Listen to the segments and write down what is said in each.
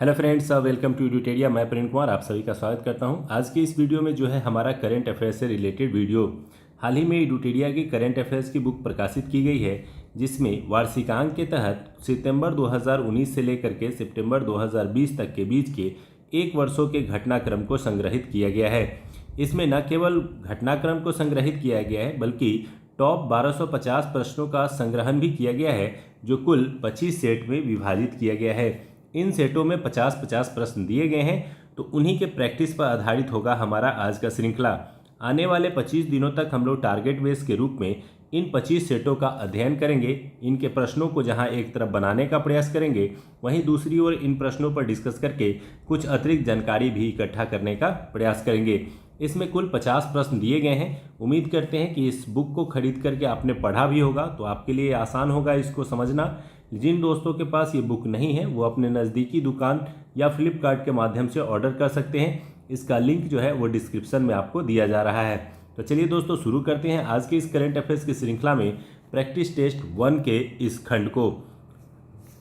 Hello friends, welcome to Uteria. मैं प्रेम कुमार आप सभी का स्वागत करता हूं। आज के इस वीडियो में जो है हमारा करंट अफेयर्स से रिलेटेड वीडियो। हाल ही में यूटेरिया की करंट अफेयर्स की बुक प्रकाशित की गई है, जिसमें वार्षिकांक के तहत सितंबर 2019 से लेकर के सितंबर 2020 तक के बीच के एक वर्षों के घटनाक्रम को संग्रहित किया गया है। इसमें न केवल घटनाक्रम को संग्रहित किया गया है, बल्कि टॉप 1250 प्रश्नों का संग्रहण भी किया गया है, जो कुल 25 सेट में विभाजित किया गया है। इन सेटों में 50-50 प्रश्न दिए गए हैं, तो उन्हीं के प्रैक्टिस पर आधारित होगा हमारा आज का श्रृंखला। आने वाले 25 दिनों तक हम लोग टारगेट बेस के रूप में इन 25 सेटों का अध्ययन करेंगे। इनके प्रश्नों को जहां एक तरफ बनाने का प्रयास करेंगे, वहीं दूसरी ओर इन प्रश्नों पर डिस्कस करके कुछ अतिरिक्त जानकारी भी इकट्ठा करने का प्रयास करेंगे। इसमें कुल 50 प्रश्न दिए गए हैं। उम्मीद करते हैं कि इस बुक को खरीद करके आपने पढ़ा भी होगा, तो आपके लिए आसान होगा इसको समझना। जिन दोस्तों के पास ये बुक नहीं है, वो अपने नज़दीकी दुकान या फ्लिपकार्ट के माध्यम से ऑर्डर कर सकते हैं। इसका लिंक जो है वो डिस्क्रिप्शन में आपको दिया जा रहा है। तो चलिए दोस्तों, शुरू करते हैं आज के इस करंट अफेयर्स की श्रृंखला में प्रैक्टिस टेस्ट 1 के इस खंड को।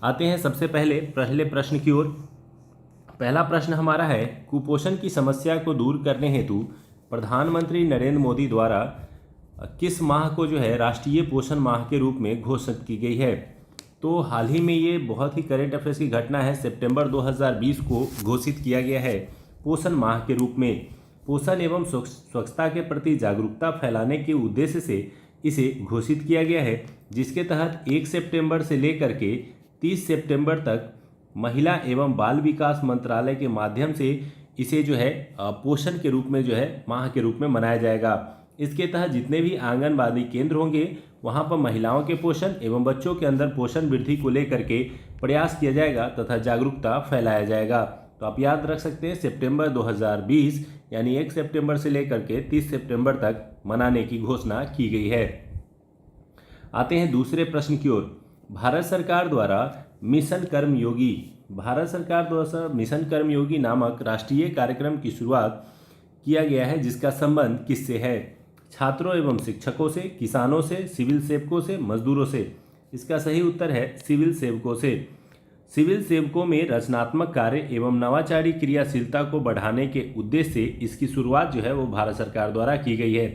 आते हैं सबसे पहले प्रश्न की ओर। पहला प्रश्न हमारा है, कुपोषण की समस्या को दूर करने हेतु प्रधानमंत्री नरेंद्र मोदी द्वारा किस माह को जो है राष्ट्रीय पोषण माह के रूप में घोषित की गई है। तो हाल ही में ये बहुत ही करंट अफेयर्स की घटना है। सितंबर 2020 को घोषित किया गया है पोषण माह के रूप में। पोषण एवं स्वच्छता के प्रति जागरूकता फैलाने के उद्देश्य से इसे घोषित किया गया है, जिसके तहत 1 सितंबर से लेकर के 30 सितंबर तक महिला एवं बाल विकास मंत्रालय के माध्यम से इसे जो है पोषण के रूप में जो है माह के रूप में मनाया जाएगा। इसके तहत जितने भी आंगनबाड़ी केंद्र होंगे, वहां पर महिलाओं के पोषण एवं बच्चों के अंदर पोषण वृद्धि को लेकर के प्रयास किया जाएगा तथा जागरूकता फैलाया जाएगा। तो आप याद रख सकते हैं, सितंबर 2020 यानी 1 सितंबर से लेकर के 30 सितंबर तक मनाने की घोषणा की गई है। आते हैं दूसरे प्रश्न की ओर। भारत सरकार द्वारा मिशन कर्मयोगी नामक राष्ट्रीय कार्यक्रम की शुरुआत किया गया है, जिसका संबंध किससे है। छात्रों एवं शिक्षकों से, किसानों से, सिविल सेवकों से, मजदूरों से। इसका सही उत्तर है सिविल सेवकों से। सिविल सेवकों में रचनात्मक कार्य एवं नवाचारी क्रियाशीलता को बढ़ाने के उद्देश्य से इसकी शुरुआत जो है वो भारत सरकार द्वारा की गई है,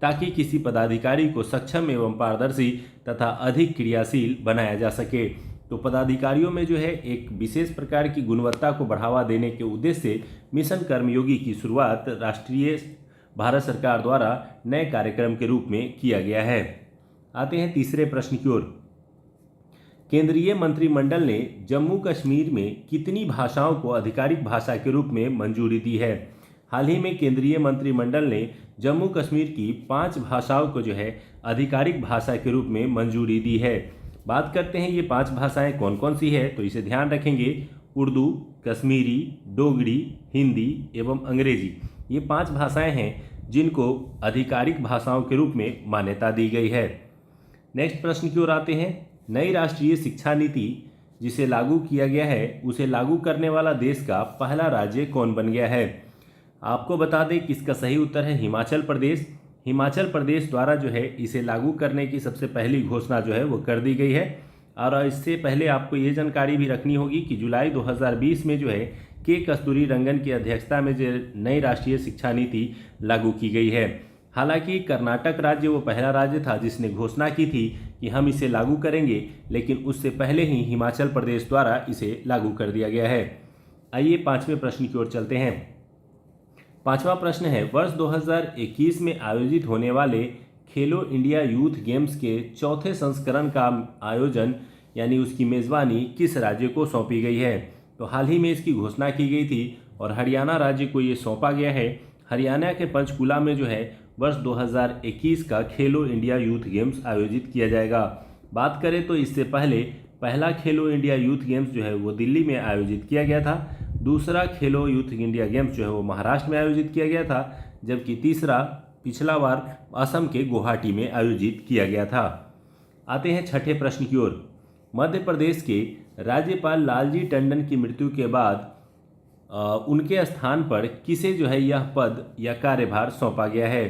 ताकि किसी पदाधिकारी को सक्षम एवं पारदर्शी तथा अधिक क्रियाशील बनाया जा सके। तो पदाधिकारियों में जो है एक विशेष प्रकार की गुणवत्ता को बढ़ावा देने के उद्देश्य से मिशन कर्मयोगी की शुरुआत राष्ट्रीय भारत सरकार द्वारा नए कार्यक्रम के रूप में किया गया है। आते हैं तीसरे प्रश्न की ओर। केंद्रीय मंत्रिमंडल ने जम्मू कश्मीर में कितनी भाषाओं को आधिकारिक भाषा के रूप में मंजूरी दी है। हाल ही में केंद्रीय मंत्रिमंडल ने जम्मू कश्मीर की 5 भाषाओं को जो है आधिकारिक भाषा के रूप में मंजूरी दी है। बात करते हैं ये 5 भाषाएं कौन कौन सी है, तो इसे ध्यान रखेंगे। उर्दू, कश्मीरी, डोगरी, हिंदी एवं अंग्रेजी। ये 5 भाषाएं हैं जिनको आधिकारिक भाषाओं के रूप में मान्यता दी गई है। नेक्स्ट प्रश्न की ओर आते हैं। नई राष्ट्रीय शिक्षा नीति जिसे लागू किया गया है, उसे लागू करने वाला देश का पहला राज्य कौन बन गया है। आपको बता दें कि इसका सही उत्तर है हिमाचल प्रदेश। हिमाचल प्रदेश द्वारा जो है इसे लागू करने की सबसे पहली घोषणा जो है वो कर दी गई है। और इससे पहले आपको ये जानकारी भी रखनी होगी कि जुलाई 2020 में जो है कस्तूरी रंगन की अध्यक्षता में जो नई राष्ट्रीय शिक्षा नीति लागू की गई है। हालांकि कर्नाटक राज्य वो पहला राज्य था जिसने घोषणा की थी कि हम इसे लागू करेंगे, लेकिन उससे पहले ही हिमाचल प्रदेश द्वारा इसे लागू कर दिया गया है। आइए 5वें प्रश्न की ओर चलते हैं। 5वां प्रश्न है, वर्ष 2021 में आयोजित होने वाले खेलो इंडिया यूथ गेम्स के 4थे संस्करण का आयोजन यानी उसकी मेज़बानी किस राज्य को सौंपी गई है। तो हाल ही में इसकी घोषणा की गई थी और हरियाणा राज्य को ये सौंपा गया है। हरियाणा के पंचकुला में जो है वर्ष 2021 का खेलो इंडिया यूथ गेम्स आयोजित किया जाएगा। बात करें तो इससे पहले पहला खेलो इंडिया यूथ गेम्स जो है वो दिल्ली में आयोजित किया गया था। दूसरा खेलो यूथ इंडिया गेम्स जो है वो महाराष्ट्र में आयोजित किया गया था, जबकि तीसरा पिछला बार असम के गुवाहाटी में आयोजित किया गया था। आते हैं 6ठे प्रश्न की ओर। मध्य प्रदेश के राज्यपाल लालजी टंडन की मृत्यु के बाद उनके स्थान पर किसे जो है यह पद या कार्यभार सौंपा गया है।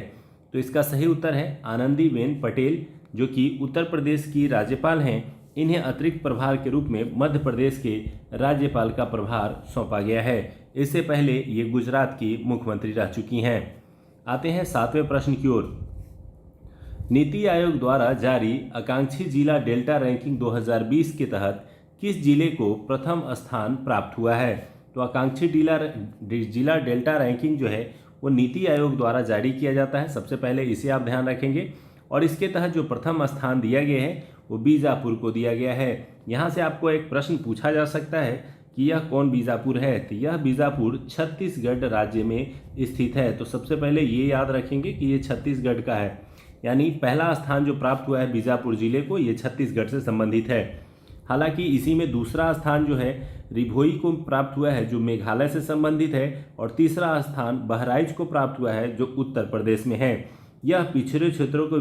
तो इसका सही उत्तर है आनंदीबेन पटेल, जो कि उत्तर प्रदेश की राज्यपाल हैं इन्हें अतिरिक्त प्रभार के रूप में मध्य प्रदेश के राज्यपाल का प्रभार सौंपा गया है। इससे पहले ये गुजरात की मुख्यमंत्री रह चुकी हैं। आते हैं 7वें प्रश्न की ओर। नीति आयोग द्वारा जारी आकांक्षी जिला डेल्टा रैंकिंग 2020 के तहत किस जिले को प्रथम स्थान प्राप्त हुआ है? तो आकांक्षी जिला डेल्टा रैंकिंग जो है वो नीति आयोग द्वारा जारी किया जाता है। सबसे पहले इसे आप ध्यान रखेंगे। और इसके तहत जो प्रथम स्थान दिया गया है वो बीजापुर को दिया गया है। यहाँ से आपको एक प्रश्न पूछा जा सकता है कि यह कौन बीजापुर है? तो यह बीजापुर छत्तीसगढ़ राज्य में स्थित है। तो सबसे पहले ये याद रखेंगे कि ये छत्तीसगढ़ का है, यानी पहला स्थान जो प्राप्त हुआ है बीजापुर जिले को, ये छत्तीसगढ़ से संबंधित है। हालांकि इसी में दूसरा स्थान जो है रिभोई को प्राप्त हुआ है जो मेघालय से संबंधित है, और तीसरा स्थान बहराइच को प्राप्त हुआ है जो उत्तर प्रदेश में है। यह पिछड़े क्षेत्रों को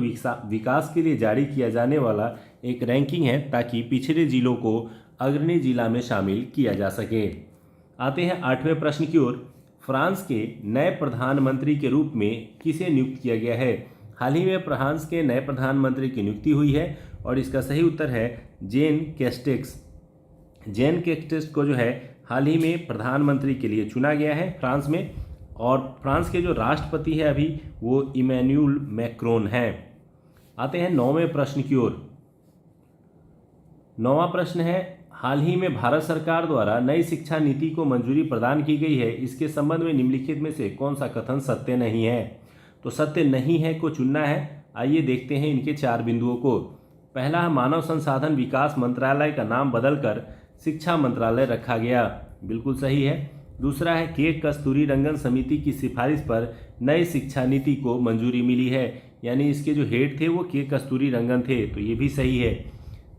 विकास के लिए जारी किया जाने वाला एक रैंकिंग है ताकि पिछड़े जिलों को अग्रणी जिला में शामिल किया जा सके। आते हैं 8वें प्रश्न की ओर। फ्रांस के नए प्रधानमंत्री के रूप में किसे नियुक्त किया गया है? हाल ही में फ्रांस के नए प्रधानमंत्री की नियुक्ति हुई है और इसका सही उत्तर है जेन कैस्टेक्स। जेन कैस्टेक्स को जो है हाल ही में प्रधानमंत्री के लिए चुना गया है फ्रांस में, और फ्रांस के जो राष्ट्रपति है अभी वो इमैनुअल मैक्रोन हैं। आते हैं 9वें प्रश्न की ओर। 9वां प्रश्न है, हाल ही में भारत सरकार द्वारा नई शिक्षा नीति को मंजूरी प्रदान की गई है। इसके संबंध में निम्नलिखित में से कौन सा कथन सत्य नहीं है? तो सत्य नहीं है को चुनना है। आइए देखते हैं इनके 4 बिंदुओं को। पहला है मानव संसाधन विकास मंत्रालय का नाम बदलकर शिक्षा मंत्रालय रखा गया, बिल्कुल सही है। दूसरा है के कस्तूरीरंगन समिति की सिफारिश पर नई शिक्षा नीति को मंजूरी मिली है, यानी इसके जो हेड थे वो के कस्तूरीरंगन थे, तो ये भी सही है।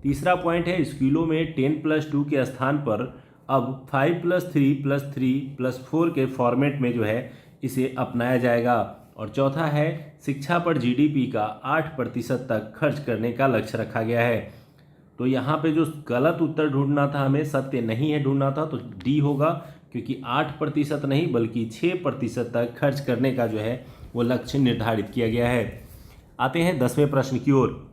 तीसरा पॉइंट है स्कूलों में 10+2 के स्थान पर अब 5+3+3+4 के फॉर्मेट में जो है इसे अपनाया जाएगा। और चौथा है शिक्षा पर जीडीपी का 8% तक खर्च करने का लक्ष्य रखा गया है। तो यहाँ पे जो गलत उत्तर ढूंढना था, हमें सत्य नहीं है ढूंढना था, तो डी होगा, क्योंकि 8% नहीं बल्कि 6% तक खर्च करने का जो है वो लक्ष्य निर्धारित किया गया है। आते हैं 10वें प्रश्न की ओर।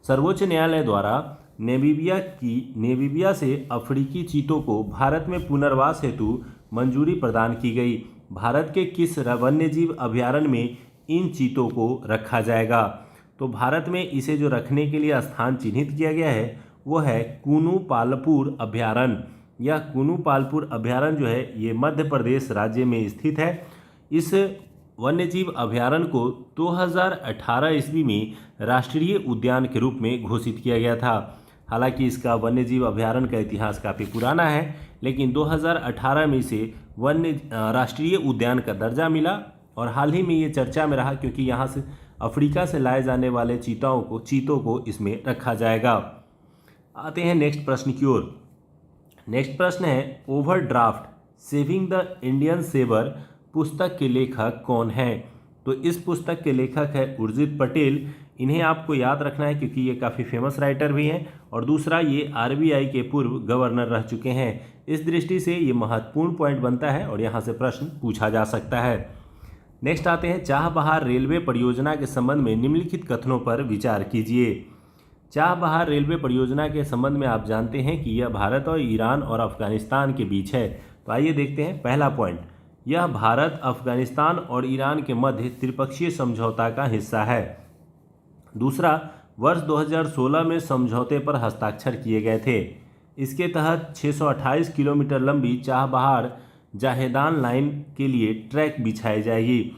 सर्वोच्च न्यायालय द्वारा नेमीबिया से अफ्रीकी चीतों को भारत में पुनर्वास हेतु मंजूरी प्रदान की गई। भारत के किस वन्यजीव अभयारण्य में इन चीतों को रखा जाएगा? तो भारत में इसे जो रखने के लिए स्थान चिन्हित किया गया है वो है कुनु पालपुर अभयारण्य। यह कुनु पालपुर अभयारण्य जो है ये मध्य प्रदेश राज्य में स्थित है। इस वन्यजीव अभयारण्य को 2018 ईस्वी में राष्ट्रीय उद्यान के रूप में घोषित किया गया था। हालांकि इसका वन्यजीव अभयारण्य का इतिहास काफ़ी पुराना है, लेकिन 2018 में इसे राष्ट्रीय उद्यान का दर्जा मिला और हाल ही में ये चर्चा में रहा क्योंकि यहाँ से अफ्रीका से लाए जाने वाले चीतों को इसमें रखा जाएगा। आते हैं नेक्स्ट प्रश्न की ओर। नेक्स्ट प्रश्न है overdraft saving the Indian saver पुस्तक के लेखक कौन हैं? तो इस पुस्तक के लेखक है उर्जित पटेल। इन्हें आपको याद रखना है क्योंकि ये काफ़ी फेमस राइटर भी हैं, और दूसरा ये आरबीआई के पूर्व गवर्नर रह चुके हैं। इस दृष्टि से ये महत्वपूर्ण पॉइंट बनता है और यहाँ से प्रश्न पूछा जा सकता है। नेक्स्ट आते हैं चाबहार रेलवे परियोजना के संबंध में निम्नलिखित कथनों पर विचार कीजिए। चाबहार रेलवे परियोजना के संबंध में आप जानते हैं कि यह भारत और ईरान और अफगानिस्तान के बीच है। तो आइए देखते हैं पहला पॉइंट, यह भारत, अफगानिस्तान और ईरान के मध्य त्रिपक्षीय समझौता का हिस्सा है। दूसरा, वर्ष 2016 में समझौते पर हस्ताक्षर किए गए थे। इसके तहत 628 किलोमीटर लंबी चाबहार जाहेदान लाइन के लिए ट्रैक बिछाई जाएगी।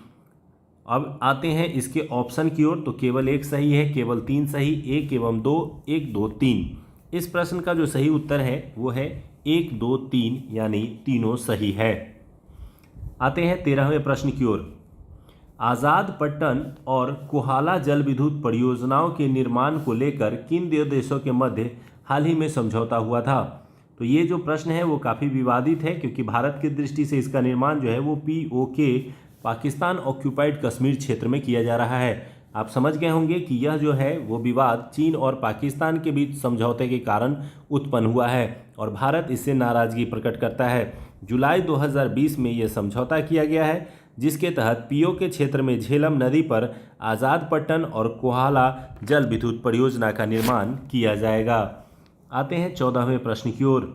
अब आते हैं इसके ऑप्शन की ओर। तो केवल एक सही है, केवल 3 सही, 1 एवं 2, 1, 2, 3। इस प्रश्न का जो सही उत्तर है वो है 1, 2, 3, यानी तीनों सही है। आते हैं 13वें प्रश्न की ओर। आज़ाद पट्टन और कोहाला जल विद्युत परियोजनाओं के निर्माण को लेकर किन 2 देशों के मध्य हाल ही में समझौता हुआ था? तो ये जो प्रश्न है वो काफ़ी विवादित है क्योंकि भारत की दृष्टि से इसका निर्माण जो है वो POK पाकिस्तान ऑक्यूपाइड कश्मीर क्षेत्र में किया जा रहा है। आप समझ गए होंगे कि यह जो है वो विवाद चीन और पाकिस्तान के बीच समझौते के कारण उत्पन्न हुआ है और भारत इससे नाराज़गी प्रकट करता है। जुलाई 2020 में यह समझौता किया गया है जिसके तहत पीओ के क्षेत्र में झेलम नदी पर आज़ादपट्टन और कोहाला जल विद्युत परियोजना का निर्माण किया जाएगा। आते हैं 14वें प्रश्न की ओर।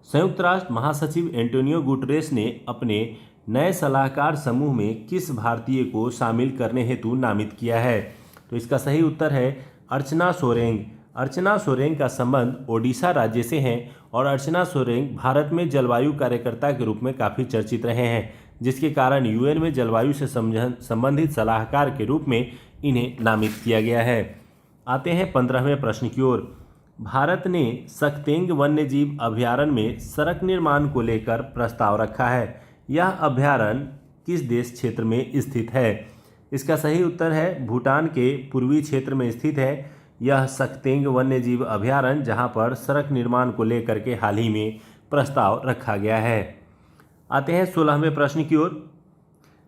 संयुक्त राष्ट्र महासचिव एंटोनियो गुटरेस ने अपने नए सलाहकार समूह में किस भारतीय को शामिल करने हेतु नामित किया है? तो इसका सही उत्तर है अर्चना सोरेंग। अर्चना सोरेंग का संबंध ओडिशा राज्य से है और अर्चना सोरेंग भारत में जलवायु कार्यकर्ता के रूप में काफ़ी चर्चित रहे हैं, जिसके कारण यूएन में जलवायु से संबंधित सलाहकार के रूप में इन्हें नामित किया गया है। आते हैं 15वें प्रश्न की ओर। भारत ने सकतेंग वन्यजीव अभयारण्य में सड़क निर्माण को लेकर प्रस्ताव रखा है। यह अभयारण्य किस देश क्षेत्र में स्थित है? इसका सही उत्तर है भूटान के पूर्वी क्षेत्र में स्थित है यह सकतेंग वन्यजीव अभयारण्य, जहां पर सड़क निर्माण को लेकर के हाल ही में प्रस्ताव रखा गया है। आते हैं 16वें प्रश्न की ओर।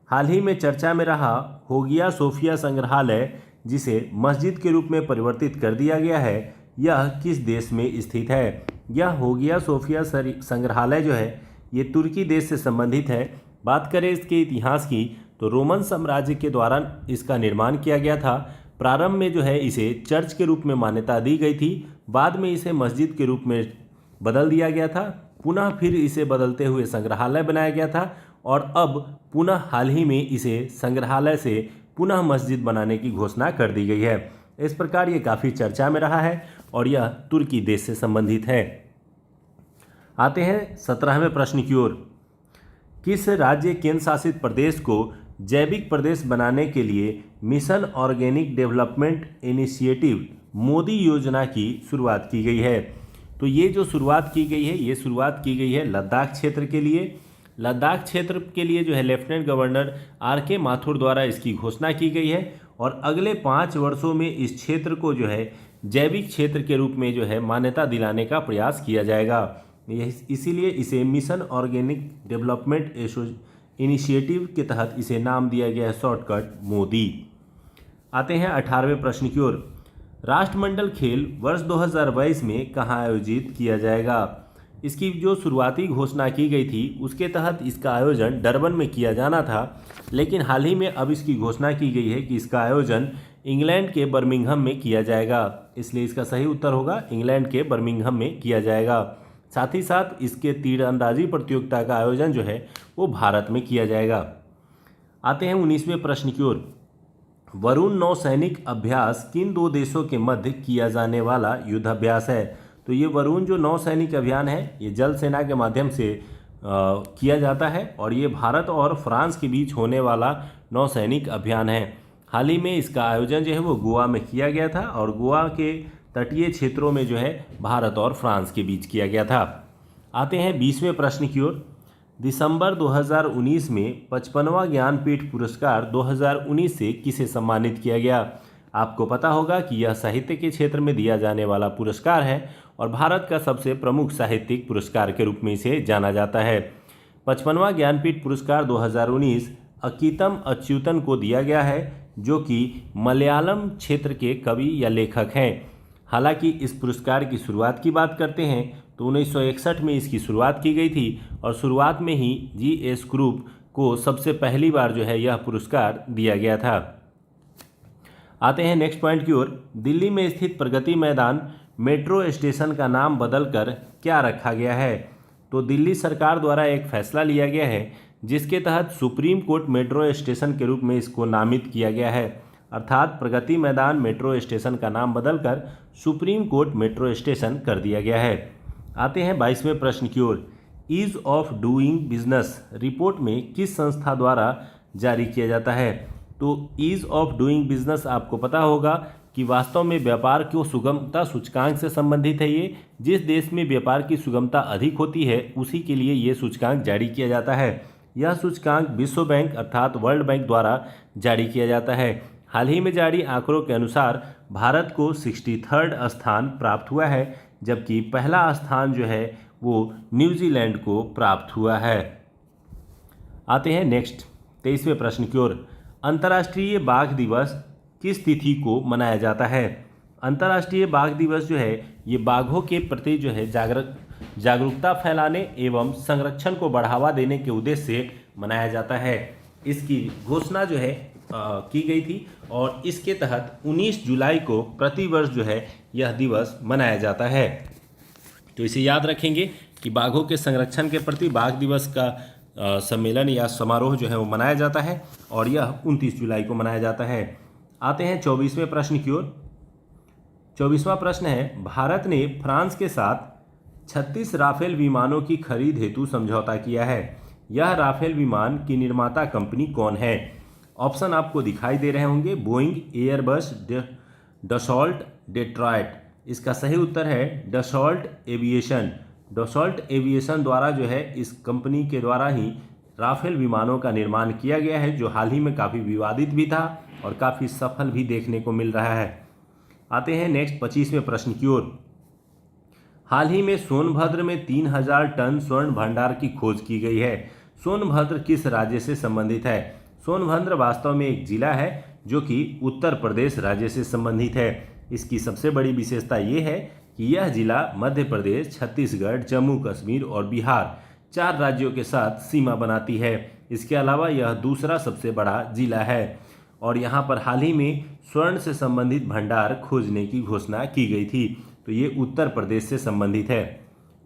हाल ही में चर्चा में रहा होगिया सोफिया संग्रहालय, जिसे मस्जिद के रूप में परिवर्तित कर दिया गया है, यह किस देश में स्थित है? यह होगिया सोफिया संग्रहालय जो है ये तुर्की देश से संबंधित है। बात करें इसके इतिहास की तो रोमन साम्राज्य के द्वारा इसका निर्माण किया गया था। प्रारंभ में जो है इसे चर्च के रूप में मान्यता दी गई थी, बाद में इसे मस्जिद के रूप में बदल दिया गया था, पुनः फिर इसे बदलते हुए संग्रहालय बनाया गया था और अब पुनः हाल ही में इसे संग्रहालय से पुनः मस्जिद बनाने की घोषणा कर दी गई है। इस प्रकार ये काफ़ी चर्चा में रहा है और यह तुर्की देश से संबंधित है। आते हैं 17वें प्रश्न की ओर। किस राज्य केंद्र शासित प्रदेश को जैविक प्रदेश बनाने के लिए mission organic development initiative Modi योजना की शुरुआत की गई है? तो ये जो शुरुआत की गई है ये शुरुआत की गई है लद्दाख क्षेत्र के लिए। लद्दाख क्षेत्र के लिए जो है लेफ्टिनेंट गवर्नर आर.के. माथुर द्वारा इसकी घोषणा की गई है और अगले 5 वर्षों में इस क्षेत्र को जो है जैविक क्षेत्र के रूप में जो है मान्यता दिलाने का प्रयास किया जाएगा। इसीलिए इसे मिशन ऑर्गेनिक डेवलपमेंट इनिशिएटिव के तहत इसे नाम दिया गया है शॉर्टकट मोदी। आते हैं 18वें प्रश्न की ओर। राष्ट्रमंडल खेल वर्ष 2022 में कहाँ आयोजित किया जाएगा? इसकी जो शुरुआती घोषणा की गई थी उसके तहत इसका आयोजन डरबन में किया जाना था, लेकिन हाल ही में अब इसकी घोषणा की गई है कि इसका आयोजन इंग्लैंड के बर्मिंघम में किया जाएगा। इसलिए इसका सही उत्तर होगा इंग्लैंड के बर्मिंघम में किया जाएगा। साथ ही साथ इसके तीरंदाजी प्रतियोगिता का आयोजन जो है वो भारत में किया जाएगा। आते हैं 19वें प्रश्न की ओर। वरुण नौसैनिक अभ्यास किन 2 देशों के मध्य किया जाने वाला युद्धाभ्यास है? तो ये वरुण जो नौसैनिक अभियान है ये जल सेना के माध्यम से किया जाता है और ये भारत और फ्रांस के बीच होने वाला नौसैनिक अभियान है। हाल ही में इसका आयोजन जो है वो गोवा में किया गया था और गोवा के तटीय क्षेत्रों में जो है भारत और फ्रांस के बीच किया गया था। आते हैं 20वें प्रश्न की ओर। दिसंबर 2019 में 55वां ज्ञानपीठ पुरस्कार 2019 से किसे सम्मानित किया गया? आपको पता होगा कि यह साहित्य के क्षेत्र में दिया जाने वाला पुरस्कार है और भारत का सबसे प्रमुख साहित्यिक पुरस्कार के रूप में इसे जाना जाता है। 55वां ज्ञानपीठ पुरस्कार 2019 अकीतम अच्युतन को दिया गया है, जो कि मलयालम क्षेत्र के कवि या लेखक हैं। हालांकि इस पुरस्कार की शुरुआत की बात करते हैं तो 1961 में इसकी शुरुआत की गई थी और शुरुआत में ही जी.एस. ग्रुप को सबसे पहली बार जो है यह पुरस्कार दिया गया था। आते हैं नेक्स्ट पॉइंट की ओर। दिल्ली में स्थित प्रगति मैदान मेट्रो स्टेशन का नाम बदलकर क्या रखा गया है? तो दिल्ली सरकार द्वारा एक फैसला लिया गया है जिसके तहत सुप्रीम कोर्ट मेट्रो स्टेशन के रूप में इसको नामित किया गया है, अर्थात प्रगति मैदान मेट्रो स्टेशन का नाम बदलकर सुप्रीम कोर्ट मेट्रो स्टेशन कर दिया गया है। आते हैं 22वें प्रश्न की ओर। Ease of doing business report में किस संस्था द्वारा जारी किया जाता है? तो ईज ऑफ डूइंग बिजनेस आपको पता होगा कि वास्तव में व्यापार की सुगमता सूचकांक से संबंधित है। ये जिस देश में व्यापार की सुगमता अधिक होती है उसी के लिए ये सूचकांक जारी किया जाता है। यह सूचकांक विश्व बैंक अर्थात वर्ल्ड बैंक द्वारा जारी किया जाता है। हाल ही में जारी आंकड़ों के अनुसार भारत को 63rd स्थान प्राप्त हुआ है, जबकि पहला स्थान जो है वो न्यूजीलैंड को प्राप्त हुआ है। आते हैं नेक्स्ट 23वें प्रश्न की ओर। अंतर्राष्ट्रीय बाघ दिवस किस तिथि को मनाया जाता है? अंतर्राष्ट्रीय बाघ दिवस जो है ये बाघों के प्रति जो है जागरूकता फैलाने एवं संरक्षण को बढ़ावा देने के उद्देश्य से मनाया जाता है। इसकी घोषणा जो है की गई थी और इसके तहत 19 जुलाई को प्रतिवर्ष जो है यह दिवस मनाया जाता है। तो इसे याद रखेंगे कि बाघों के संरक्षण के प्रति बाघ दिवस का सम्मेलन या समारोह जो है वो मनाया जाता है और यह 29 जुलाई को मनाया जाता है। आते हैं 24वें प्रश्न की ओर। 24वां प्रश्न है, भारत ने फ्रांस के साथ 36 राफेल विमानों की खरीद हेतु समझौता किया है। यह राफेल विमान की निर्माता कंपनी कौन है? ऑप्शन आपको दिखाई दे रहे होंगे, बोइंग, एयरबस, डसॉल्ट, डेट्रॉयट। इसका सही उत्तर है डसॉल्ट एविएशन। डसॉल्ट एविएशन द्वारा जो है इस कंपनी के द्वारा ही राफेल विमानों का निर्माण किया गया है, जो हाल ही में काफ़ी विवादित भी था और काफ़ी सफल भी देखने को मिल रहा है। आते हैं नेक्स्ट 25वें प्रश्न की ओर। हाल ही में सोनभद्र में 3000 टन स्वर्ण भंडार की खोज की गई है। सोनभद्र किस राज्य से संबंधित है? सोनभद्र वास्तव में एक जिला है जो कि उत्तर प्रदेश राज्य से संबंधित है। इसकी सबसे बड़ी विशेषता ये है कि यह जिला मध्य प्रदेश, छत्तीसगढ़, जम्मू कश्मीर और बिहार 4 राज्यों के साथ सीमा बनाती है। इसके अलावा यह दूसरा सबसे बड़ा जिला है और यहाँ पर हाल ही में स्वर्ण से संबंधित भंडार खोजने की घोषणा की गई थी। तो ये उत्तर प्रदेश से संबंधित है।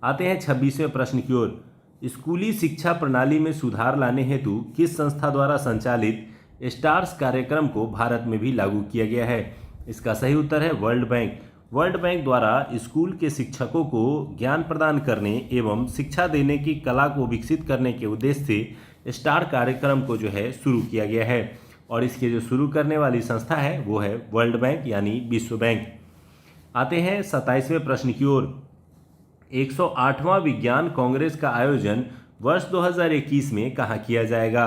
आते हैं 26वें प्रश्न की ओर। स्कूली शिक्षा प्रणाली में सुधार लाने हेतु किस संस्था द्वारा संचालित स्टार्स कार्यक्रम को भारत में भी लागू किया गया है? इसका सही उत्तर है वर्ल्ड बैंक। वर्ल्ड बैंक द्वारा स्कूल के शिक्षकों को ज्ञान प्रदान करने एवं शिक्षा देने की कला को विकसित करने के उद्देश्य से स्टार कार्यक्रम को जो है शुरू किया गया है और इसके जो शुरू करने वाली संस्था है वो है वर्ल्ड बैंक यानी विश्व बैंक। आते हैं 27वें प्रश्न की ओर। 108वां विज्ञान कांग्रेस का आयोजन वर्ष 2021 में कहाँ किया जाएगा?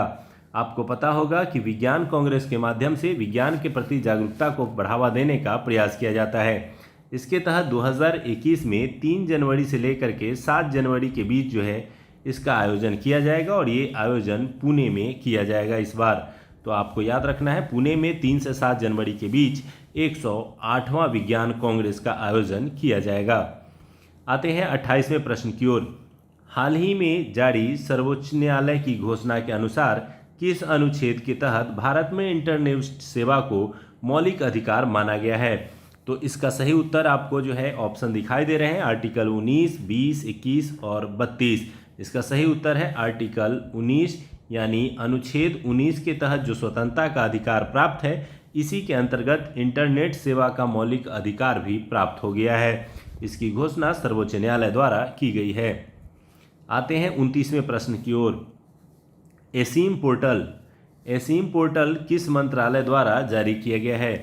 आपको पता होगा कि विज्ञान कांग्रेस के माध्यम से विज्ञान के प्रति जागरूकता को बढ़ावा देने का प्रयास किया जाता है। इसके तहत 2021 में 3 जनवरी से लेकर के 7 जनवरी के बीच जो है इसका आयोजन किया जाएगा और ये आयोजन पुणे में किया जाएगा इस बार। तो आपको याद रखना है, पुणे में 3 से 7 जनवरी के बीच 108वां विज्ञान कांग्रेस का आयोजन किया जाएगा। आते हैं 28वें प्रश्न की ओर। हाल ही में जारी सर्वोच्च न्यायालय की घोषणा के अनुसार किस अनुच्छेद के तहत भारत में इंटरनेट सेवा को मौलिक अधिकार माना गया है? तो इसका सही उत्तर आपको जो है ऑप्शन दिखाई दे रहे हैं, आर्टिकल 19, 20, 21 और 32। इसका सही उत्तर है आर्टिकल 19 यानी अनुच्छेद 19 के तहत जो स्वतंत्रता का अधिकार प्राप्त है, इसी के अंतर्गत इंटरनेट सेवा का मौलिक अधिकार भी प्राप्त हो गया है। इसकी घोषणा सर्वोच्च न्यायालय द्वारा की गई है। आते हैं 29वें प्रश्न की ओर। एसीम पोर्टल किस मंत्रालय द्वारा जारी किया गया है?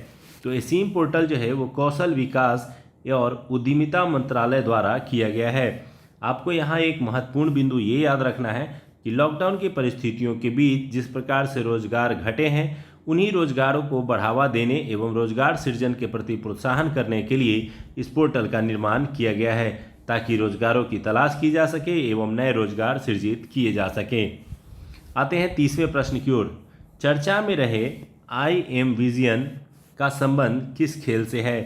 तो एसीम पोर्टल जो है वो कौशल विकास और उद्यमिता मंत्रालय द्वारा किया गया है। आपको यहाँ एक महत्वपूर्ण बिंदु ये याद रखना है कि लॉकडाउन की परिस्थितियों के बीच जिस प्रकार से रोजगार घटे हैं, उन्हीं रोजगारों को बढ़ावा देने एवं रोजगार सृजन के प्रति प्रोत्साहन करने के लिए इस पोर्टल का निर्माण किया गया है ताकि रोजगारों की तलाश की जा सके एवं नए रोजगार सृजित किए जा सके। आते हैं 30वें प्रश्न की ओर। चर्चा में रहे IM विजयन का संबंध किस खेल से है?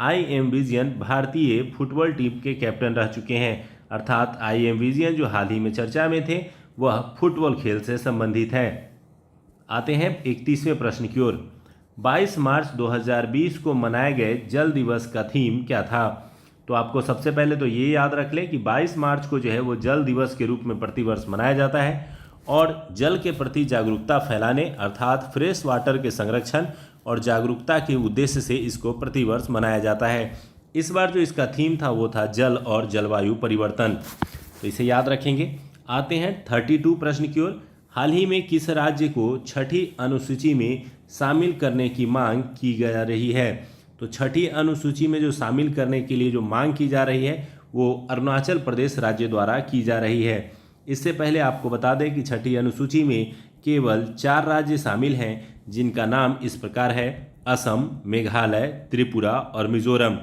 IM विजयन भारतीय फुटबॉल टीम के कैप्टन रह चुके हैं, अर्थात IM विजयन जो हाल ही में चर्चा में थे वह फुटबॉल खेल से संबंधित है। आते हैं 31वें प्रश्न की ओर। 22 मार्च 2020 को मनाए गए जल दिवस का थीम क्या था? तो आपको सबसे पहले तो ये याद रख लें कि 22 मार्च को जो है वो जल दिवस के रूप में प्रतिवर्ष मनाया जाता है और जल के प्रति जागरूकता फैलाने अर्थात फ्रेश वाटर के संरक्षण और जागरूकता के उद्देश्य से इसको प्रतिवर्ष मनाया जाता है। इस बार जो इसका थीम था वो था जल और जलवायु परिवर्तन, तो इसे याद रखेंगे। आते हैं 32 प्रश्न की ओर। हाल ही में किस राज्य को 6ठी अनुसूची में शामिल करने की मांग की जा रही है? तो 6ठी अनुसूची में जो शामिल करने के लिए जो मांग की जा रही है वो अरुणाचल प्रदेश राज्य द्वारा की जा रही है। इससे पहले आपको बता दें कि 6ठी अनुसूची में केवल 4 राज्य शामिल हैं जिनका नाम इस प्रकार है, असम, मेघालय, त्रिपुरा और मिजोरम।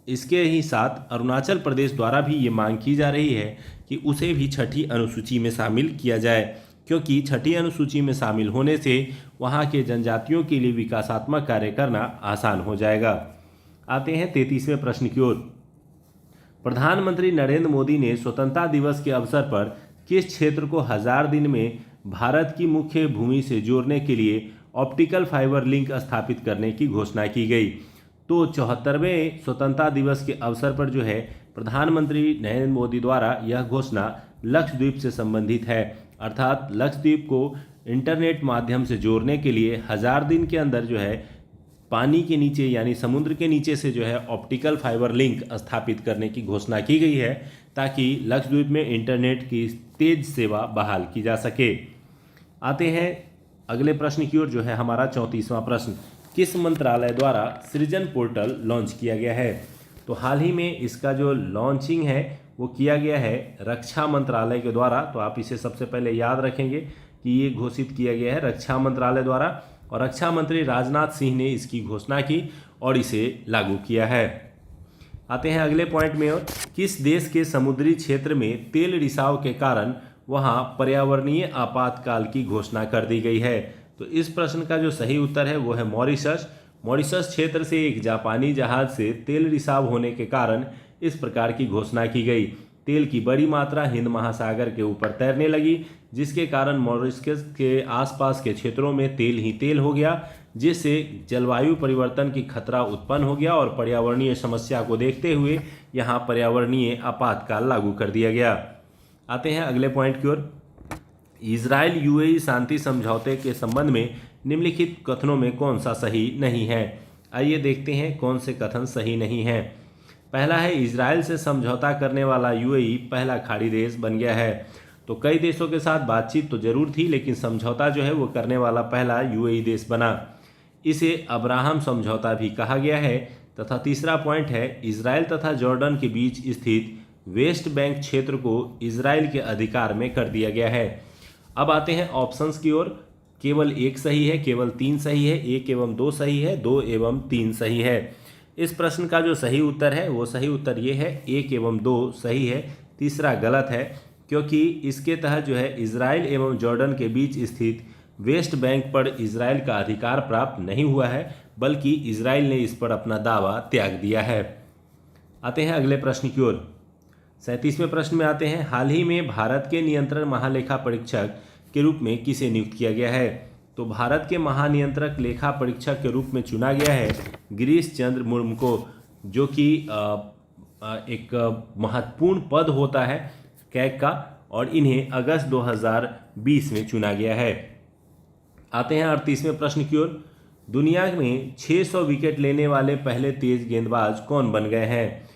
इसके ही साथ अरुणाचल प्रदेश द्वारा भी ये मांग की जा रही है कि उसे भी 6ठी अनुसूची में शामिल किया जाए, क्योंकि 6ठी अनुसूची में शामिल होने से वहाँ के जनजातियों के लिए विकासात्मक कार्य करना आसान हो जाएगा। आते हैं 33वें प्रश्न की ओर। प्रधानमंत्री नरेंद्र मोदी ने स्वतंत्रता दिवस के अवसर पर किस क्षेत्र को 1000 दिन में भारत की मुख्य भूमि से जोड़ने के लिए ऑप्टिकल फाइबर लिंक स्थापित करने की घोषणा की गई? तो 74वें स्वतंत्रता दिवस के अवसर पर जो है प्रधानमंत्री नरेंद्र मोदी द्वारा यह घोषणा लक्षद्वीप से संबंधित है। अर्थात लक्षद्वीप को इंटरनेट माध्यम से जोड़ने के लिए 1000 दिन के अंदर जो है पानी के नीचे यानी समुद्र के नीचे से जो है ऑप्टिकल फाइबर लिंक स्थापित करने की घोषणा की गई है, ताकि लक्षद्वीप में इंटरनेट की तेज सेवा बहाल की जा सके। आते हैं अगले प्रश्न की ओर, जो है हमारा 34वां प्रश्न। किस मंत्रालय द्वारा सृजन पोर्टल लॉन्च किया गया है? तो हाल ही में इसका जो लॉन्चिंग है वो किया गया है रक्षा मंत्रालय के द्वारा। तो आप इसे सबसे पहले याद रखेंगे कि ये घोषित किया गया है रक्षा मंत्रालय द्वारा, और रक्षा मंत्री राजनाथ सिंह ने इसकी घोषणा की और इसे लागू किया है। आते हैं अगले पॉइंट में, और किस देश के समुद्री क्षेत्र में तेल रिसाव के कारण वहां पर्यावरणीय आपातकाल की घोषणा कर दी गई है? तो इस प्रश्न का जो सही उत्तर है वो है मॉरिशस। मॉरिशस क्षेत्र से एक जापानी जहाज से तेल रिसाव होने के कारण इस प्रकार की घोषणा की गई। तेल की बड़ी मात्रा हिंद महासागर के ऊपर तैरने लगी, जिसके कारण मॉरिशस के आसपास के क्षेत्रों में तेल ही तेल हो गया, जिससे जलवायु परिवर्तन की खतरा उत्पन्न हो गया और पर्यावरणीय समस्या को देखते हुए यहाँ पर्यावरणीय आपातकाल लागू कर दिया गया। आते हैं अगले पॉइंट की ओर। इजराइल यूएई शांति समझौते के संबंध में निम्नलिखित कथनों में कौन सा सही नहीं है? आइए देखते हैं कौन से कथन सही नहीं हैं। पहला है, इजराइल से समझौता करने वाला यूएई पहला खाड़ी देश बन गया है। तो कई देशों के साथ बातचीत तो जरूर थी, लेकिन समझौता जो है वो करने वाला पहला यूएई देश बना। इसे अब्राहम समझौता भी कहा गया है। तथा तीसरा पॉइंट है, इजराइल तथा जॉर्डन के बीच स्थित वेस्ट बैंक क्षेत्र को इजराइल के अधिकार में कर दिया गया है। अब आते हैं ऑप्शंस की ओर। केवल एक सही है, केवल 3 सही है, 1 एवं 2 सही है, 2 एवं 3 सही है। इस प्रश्न का जो सही उत्तर है वो सही उत्तर ये है 1 एवं 2 सही है, तीसरा गलत है, क्योंकि इसके तहत जो है इजराइल एवं जॉर्डन के बीच स्थित वेस्ट बैंक पर इजराइल का अधिकार प्राप्त नहीं हुआ है, बल्कि इजराइल ने इस पर अपना दावा त्याग दिया है। आते हैं अगले प्रश्न की ओर। 37वें प्रश्न में आते हैं, हाल ही में भारत के नियंत्रण महालेखा परीक्षक के रूप में किसे नियुक्त किया गया है? तो भारत के महानियंत्रक लेखा परीक्षक के रूप में चुना गया है गिरीश चंद्र मुर्मू को, जो कि एक महत्वपूर्ण पद होता है कैग का, और इन्हें अगस्त 2020 में चुना गया है। आते हैं 38वें प्रश्न की ओर। दुनिया में 600 विकेट लेने वाले पहले तेज गेंदबाज कौन बन गए हैं?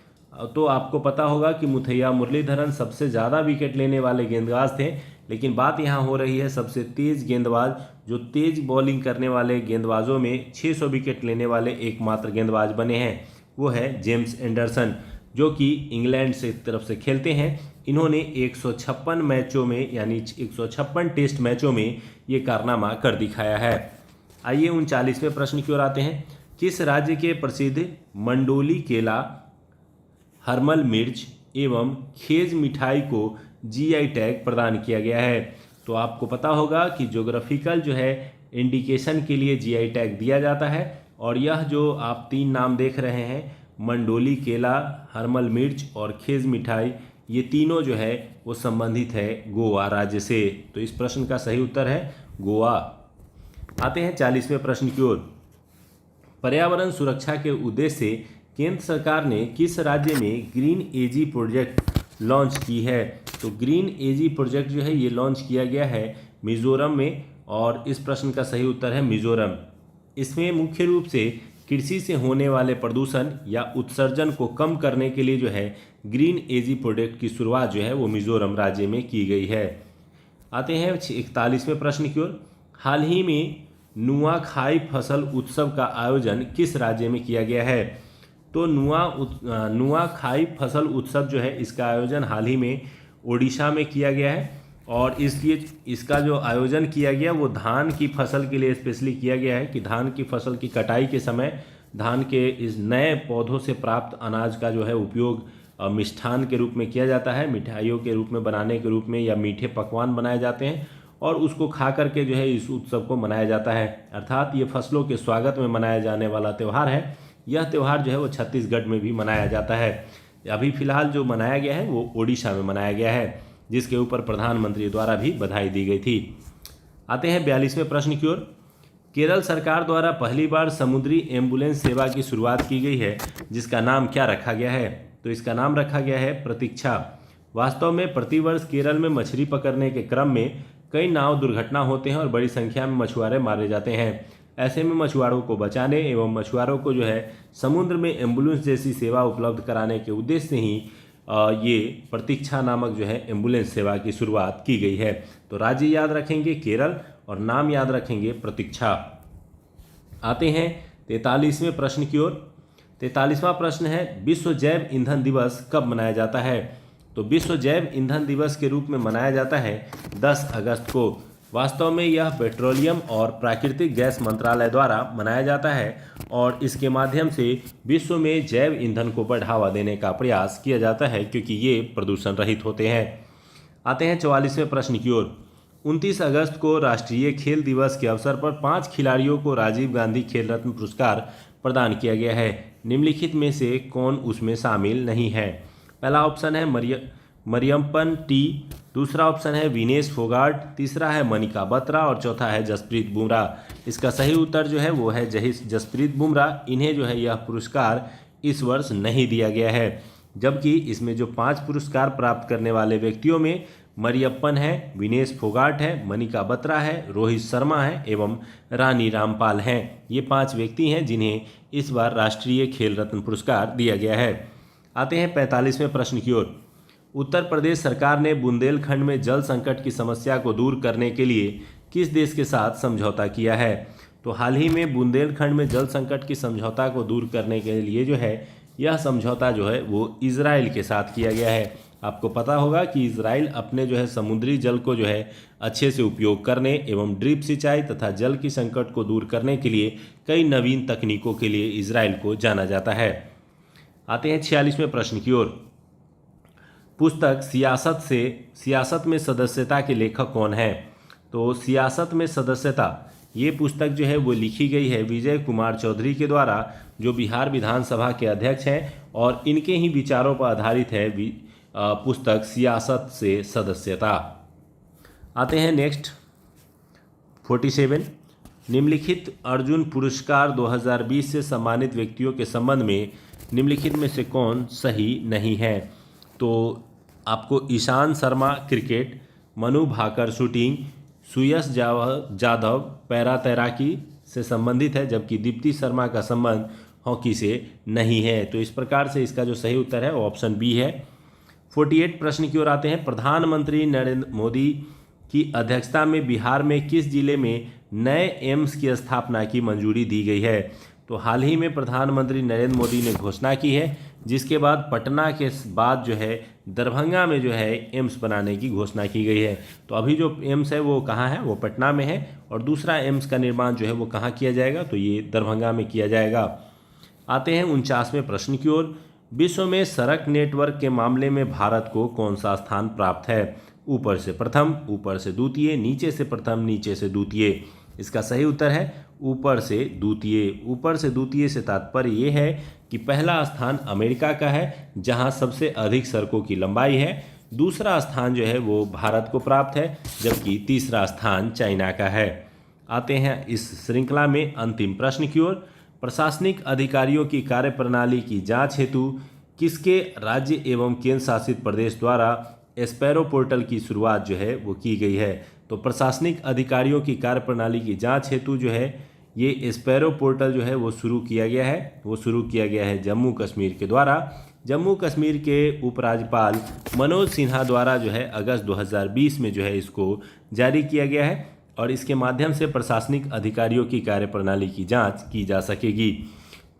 तो आपको पता होगा कि मुथैया मुरलीधरन सबसे ज़्यादा विकेट लेने वाले गेंदबाज थे, लेकिन बात यहाँ हो रही है सबसे तेज गेंदबाज, जो तेज बॉलिंग करने वाले गेंदबाजों में 600 विकेट लेने वाले एकमात्र गेंदबाज बने हैं, वो है जेम्स एंडरसन, जो कि इंग्लैंड से तरफ से खेलते हैं। इन्होंने 156 मैचों में यानी 156 टेस्ट मैचों में ये कारनामा कर दिखाया है। आइए 39वें प्रश्न की ओर आते हैं। किस राज्य के प्रसिद्ध मंडोली केला, हरमल मिर्च एवं खेज मिठाई को जीआई टैग प्रदान किया गया है? तो आपको पता होगा कि ज्योग्राफिकल जो है इंडिकेशन के लिए जीआई टैग दिया जाता है, और यह जो आप 3 नाम देख रहे हैं, मंडोली केला, हरमल मिर्च और खेज मिठाई, ये तीनों जो है वो संबंधित है गोवा राज्य से। तो इस प्रश्न का सही उत्तर है गोवा। आते हैं 40वें प्रश्न की ओर। पर्यावरण सुरक्षा के उद्देश्य से केंद्र सरकार ने किस राज्य में ग्रीन एजी प्रोजेक्ट लॉन्च की है? तो ग्रीन एजी प्रोजेक्ट जो है ये लॉन्च किया गया है मिजोरम में, और इस प्रश्न का सही उत्तर है मिजोरम। इसमें मुख्य रूप से कृषि से होने वाले प्रदूषण या उत्सर्जन को कम करने के लिए जो है ग्रीन एजी प्रोजेक्ट की शुरुआत जो है वो मिजोरम राज्य में की गई है। आते हैं 41वें प्रश्न की ओर। हाल ही में नुआखाई फसल उत्सव का आयोजन किस राज्य में किया गया है? तो नुआखाई फसल उत्सव जो है इसका आयोजन हाल ही में ओडिशा में किया गया है, और इसका जो आयोजन किया गया वो धान की फसल के लिए स्पेशली किया गया है कि धान की फसल की कटाई के समय धान के इस नए पौधों से प्राप्त अनाज का जो है उपयोग मिष्ठान के रूप में किया जाता है, मिठाइयों के रूप में बनाने के रूप में, या मीठे पकवान बनाए जाते हैं, और उसको खा करके जो है इस उत्सव को मनाया जाता है। अर्थात ये फसलों के स्वागत में मनाया जाने वाला त्यौहार है। यह त्यौहार जो है वो छत्तीसगढ़ में भी मनाया जाता है। अभी फिलहाल जो मनाया गया है वो ओडिशा में मनाया गया है, जिसके ऊपर प्रधानमंत्री द्वारा भी बधाई दी गई थी। आते हैं 42वें प्रश्न की ओर। केरल सरकार द्वारा पहली बार समुद्री एम्बुलेंस सेवा की शुरुआत की गई है, जिसका नाम क्या रखा गया है? तो इसका नाम रखा गया है प्रतीक्षा। वास्तव में प्रतिवर्ष केरल में मछली पकड़ने के क्रम में कई नाव दुर्घटना होते हैं और बड़ी संख्या में मछुआरे मारे जाते हैं। ऐसे में मछुआरों को बचाने एवं मछुआरों को जो है समुद्र में एम्बुलेंस जैसी सेवा उपलब्ध कराने के उद्देश्य से ही ये प्रतीक्षा नामक जो है एम्बुलेंस सेवा की शुरुआत की गई है। तो राज्य याद रखेंगे केरल और नाम याद रखेंगे प्रतीक्षा। आते हैं 43वें प्रश्न की ओर। 43वां प्रश्न है, विश्व जैव ईंधन दिवस कब मनाया जाता है? तो विश्व जैव ईंधन दिवस के रूप में मनाया जाता है 10 अगस्त को। वास्तव में यह पेट्रोलियम और प्राकृतिक गैस मंत्रालय द्वारा मनाया जाता है और इसके माध्यम से विश्व में जैव ईंधन को बढ़ावा देने का प्रयास किया जाता है, क्योंकि ये प्रदूषण रहित होते हैं। आते हैं 44वें प्रश्न की ओर। 29 अगस्त को राष्ट्रीय खेल दिवस के अवसर पर 5 खिलाड़ियों को राजीव गांधी खेल रत्न पुरस्कार प्रदान किया गया है। निम्नलिखित में से कौन उसमें शामिल नहीं है? पहला ऑप्शन है मरियप्पन टी, दूसरा ऑप्शन है विनेश फोगाट, तीसरा है मनिका बत्रा और चौथा है जसप्रीत बुमराह। इसका सही उत्तर जो है वो है जसप्रीत बुमराह। इन्हें जो है यह पुरस्कार इस वर्ष नहीं दिया गया है, जबकि इसमें जो 5 पुरस्कार प्राप्त करने वाले व्यक्तियों में मरियप्पन है, विनेश फोगाट है, मनिका बत्रा है, रोहित शर्मा है एवं रानी रामपाल हैं। ये 5 व्यक्ति हैं जिन्हें इस बार राष्ट्रीय खेल रत्न पुरस्कार दिया गया है। आते हैं 45वें प्रश्न की ओर। उत्तर प्रदेश सरकार ने बुंदेलखंड में जल संकट की समस्या को दूर करने के लिए किस देश के साथ समझौता किया है? तो हाल ही में बुंदेलखंड में जल संकट की समझौता को दूर करने के लिए जो है यह समझौता जो है वो इजराइल के साथ किया गया है। आपको पता होगा कि इजराइल अपने जो है समुद्री जल को जो है अच्छे से उपयोग करने एवं ड्रिप सिंचाई तथा जल की संकट को दूर करने के लिए कई नवीन तकनीकों के लिए इजराइल को जाना जाता है। आते हैं 46वें प्रश्न की ओर। पुस्तक सियासत में सदस्यता के लेखक कौन है? तो सियासत में सदस्यता ये पुस्तक जो है वो लिखी गई है विजय कुमार चौधरी के द्वारा, जो बिहार विधानसभा के अध्यक्ष हैं और इनके ही विचारों पर आधारित है पुस्तक सियासत से सदस्यता। आते हैं नेक्स्ट 47। निम्नलिखित अर्जुन पुरस्कार 2020 से सम्मानित व्यक्तियों के संबंध में निम्नलिखित में से कौन सही नहीं है? तो आपको Ishan Sharma cricket, Manu Bhaker shooting, Suyash Jadhav para तैराकी से संबंधित है, जबकि दीप्ति शर्मा का संबंध हॉकी से नहीं है। तो इस प्रकार से इसका जो सही उत्तर है वो ऑप्शन बी है। 48 प्रश्न की ओर आते हैं। प्रधानमंत्री नरेंद्र मोदी की अध्यक्षता में बिहार में किस जिले में नए एम्स की स्थापना की मंजूरी दी गई है? तो हाल ही में प्रधानमंत्री नरेंद्र मोदी ने घोषणा की है, जिसके बाद पटना के बाद जो है दरभंगा में जो है एम्स बनाने की घोषणा की गई है। तो अभी जो एम्स है वो कहाँ है? वो पटना में है और दूसरा एम्स का निर्माण जो है वो कहाँ किया जाएगा? तो ये दरभंगा में किया जाएगा। आते हैं 49वें प्रश्न की ओर। विश्व में सड़क नेटवर्क के मामले में भारत को कौन सा स्थान प्राप्त है? ऊपर से प्रथम, ऊपर से द्वितीय, नीचे से प्रथम, नीचे से द्वितीय। इसका सही उत्तर है ऊपर से द्वितीय। ऊपर से द्वितीय से तात्पर्य ये है कि पहला स्थान अमेरिका का है जहां सबसे अधिक सड़कों की लंबाई है, दूसरा स्थान जो है वो भारत को प्राप्त है, जबकि तीसरा स्थान चाइना का है। आते हैं इस श्रृंखला में अंतिम प्रश्न की ओर। प्रशासनिक अधिकारियों की कार्यप्रणाली की जांच हेतु किसके राज्य एवं केंद्र शासित प्रदेश द्वारा स्पैरो पोर्टल की शुरुआत जो है वो की गई है? तो प्रशासनिक अधिकारियों की कार्यप्रणाली की जांच हेतु जो है ये स्पैरो पोर्टल जो है वो शुरू किया गया है। वो शुरू किया गया है जम्मू कश्मीर के द्वारा। जम्मू कश्मीर के उपराज्यपाल मनोज सिन्हा द्वारा जो है अगस्त 2020 में जो है इसको जारी किया गया है और इसके माध्यम से प्रशासनिक अधिकारियों की कार्यप्रणाली की जांच की जा सकेगी।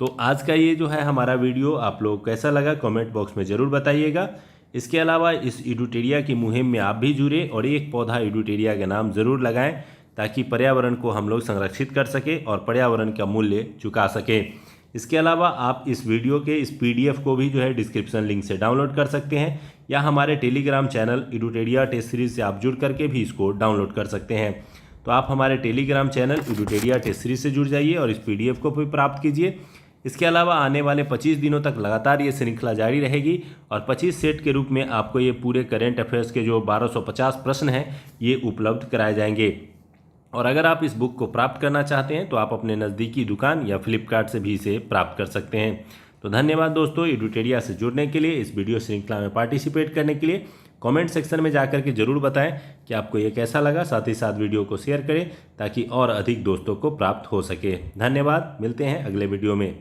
तो आज का ये जो है हमारा वीडियो आप लोग कैसा लगा कमेंट बॉक्स में ज़रूर बताइएगा। इसके अलावा इस एडुटेरिया की मुहिम में आप भी जुड़े और एक पौधा एडुटेरिया का नाम ज़रूर लगाएं, ताकि पर्यावरण को हम लोग संरक्षित कर सकें और पर्यावरण का मूल्य चुका सकें। इसके अलावा आप इस वीडियो के इस PDF को भी जो है डिस्क्रिप्शन लिंक से डाउनलोड कर सकते हैं, या हमारे टेलीग्राम चैनल एडुटेरिया टेस्ट सीरीज से आप जुड़ करके भी इसको डाउनलोड कर सकते हैं। तो आप हमारे टेलीग्राम चैनल एडुटेरिया टेस्ट सीरीज से जुड़ जाइए और इस PDF को भी प्राप्त कीजिए। इसके अलावा आने वाले 25 दिनों तक लगातार ये श्रृंखला जारी रहेगी और 25 सेट के रूप में आपको ये पूरे करेंट अफेयर्स के जो 1250 प्रश्न हैं ये उपलब्ध कराए जाएंगे। और अगर आप इस बुक को प्राप्त करना चाहते हैं तो आप अपने नज़दीकी दुकान या फ्लिपकार्ट से भी इसे प्राप्त कर सकते हैं। तो धन्यवाद दोस्तों, एडुटेरिया से जुड़ने के लिए, इस वीडियो श्रृंखला में पार्टिसिपेट करने के लिए। कमेंट सेक्शन में जाकर के जरूर बताएं कि आपको ये कैसा लगा, साथ ही साथ वीडियो को शेयर करें ताकि और अधिक दोस्तों को प्राप्त हो सके। धन्यवाद, मिलते हैं अगले वीडियो में।